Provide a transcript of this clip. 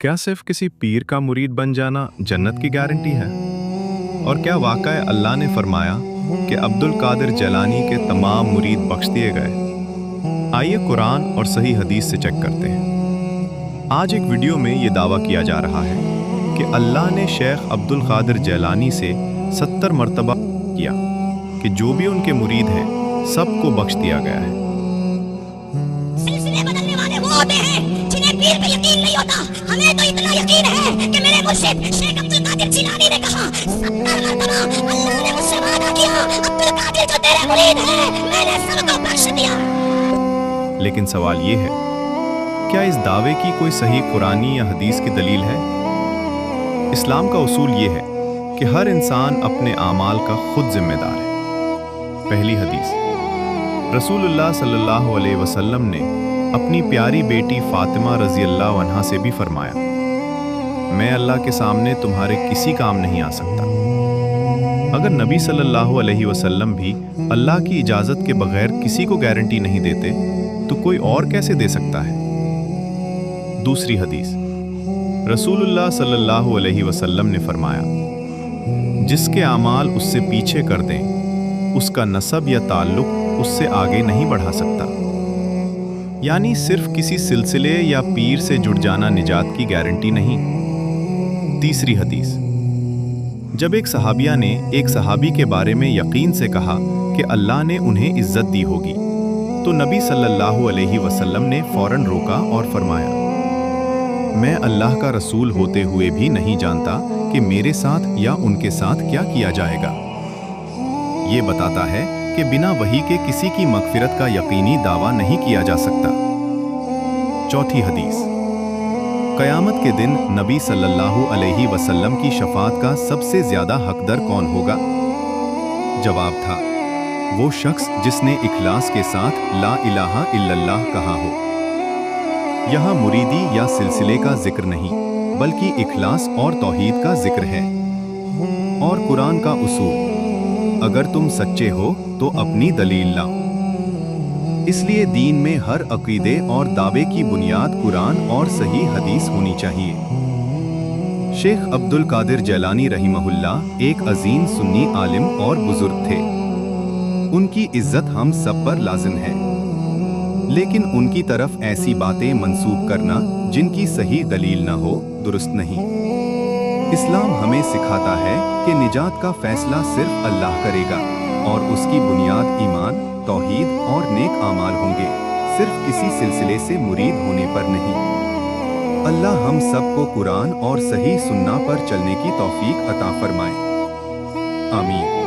क्या सिर्फ किसी पीर का मुरीद बन जाना जन्नत की गारंटी है? और क्या वाकई अल्लाह ने फरमाया कि अब्दुल कादिर जैलानी के तमाम मुरीद बख्श दिए गए? आइए कुरान और सही हदीस से चेक करते हैं। आज एक वीडियो में ये दावा किया जा रहा है कि अल्लाह ने शेख अब्दुल कादिर जैलानी से 70 मरतबा किया कि जो भी उनके मुरीद हैं सबको बख्श दिया गया है। सिलसिले बदलने वाले वो होते हैं जिन्हें पीर पे यकीन नहीं होता। हमें तो इतना यकीन है कि मेरे मुर्शिद शेख अब्दुल कादिर जिलानी ने कहा 70 मरतबा अल्लाह ने मुझसे वादा किया, अब्दुल कादिर जो तेरे मुरीद हैं मैंने सबको बख्श दिया। लेकिन सवाल ये है, क्या इस दावे की कोई सही कुरानी या हदीस की दलील है? इस्लाम का उसूल ये है कि हर इंसान अपने आमाल का खुद जिम्मेदार है। पहली हदीस, रसूलुल्लाह सल्लल्लाहु अलैहि वसल्लम ने अपनी प्यारी बेटी फातिमा रज़ी अल्लाह अन्हा से भी फरमाया, मैं अल्लाह के सामने तुम्हारे किसी काम नहीं आ सकता। अगर नबी सल्लल्लाहु अलैहि वसल्लम भी अल्लाह की इजाज़त के बगैर किसी को गारंटी नहीं देते तो कोई और कैसे दे सकता है? दूसरी हदीस, रसूलुल्लाह सल्लल्लाहु अलैहि वसल्लम ने फरमाया, जिसके आमाल उससे पीछे कर दें उसका नसब या ताल्लुक उससे आगे नहीं बढ़ा सकता। यानी सिर्फ किसी सिलसिले या पीर से जुड़ जाना निजात की गारंटी नहीं। तीसरी हदीस, जब एक सहाबिया ने एक सहाबी के बारे में यकीन से कहा कि अल्लाह ने उन्हें इज्जत दी होगी, तो नबी सल्लल्लाहु अलैहि वसल्लम ने फौरन रोका और फरमाया, मैं अल्लाह का रसूल होते हुए भी नहीं जानता कि मेरे साथ या उनके साथ क्या किया जाएगा। ये बताता है कि बिना वही के किसी की मगफिरत का यकीनी दावा नहीं किया जा सकता। चौथी हदीस, क़यामत के दिन नबी सल्लल्लाहु अलैहि वसल्लम की शफाअत का सबसे ज्यादा हकदर कौन होगा? जवाब था, वो शख्स जिसने इखलास के साथ ला इलाहा इल्लल्लाह कहा हो। यहाँ मुरीदी या सिलसिले का जिक्र नहीं बल्कि इखलास और तौहीद का जिक्र है। और कुरान का उसूल, अगर तुम सच्चे हो तो अपनी दलील लाओ। इसलिए दीन में हर अकीदे और दावे की बुनियाद कुरान और सही हदीस होनी चाहिए। शेख अब्दुल कादिर जैलानी रहिमहुल्लाह एक अजीम सुन्नी आलिम और बुजुर्ग थे। उनकी इज्जत हम सब पर लाजिम है, लेकिन उनकी तरफ ऐसी बातें मंसूब करना जिनकी सही दलील न हो दुरुस्त नहीं। इस्लाम हमें सिखाता है कि निजात का फैसला सिर्फ अल्लाह करेगा और उसकी बुनियाद ईमान, तौहीद और नेक आमाल होंगे, सिर्फ किसी सिलसिले से मुरीद होने पर नहीं। अल्लाह हम सबको कुरान और सही सुन्ना पर चलने की तौफीक अता फरमाए। आमीन।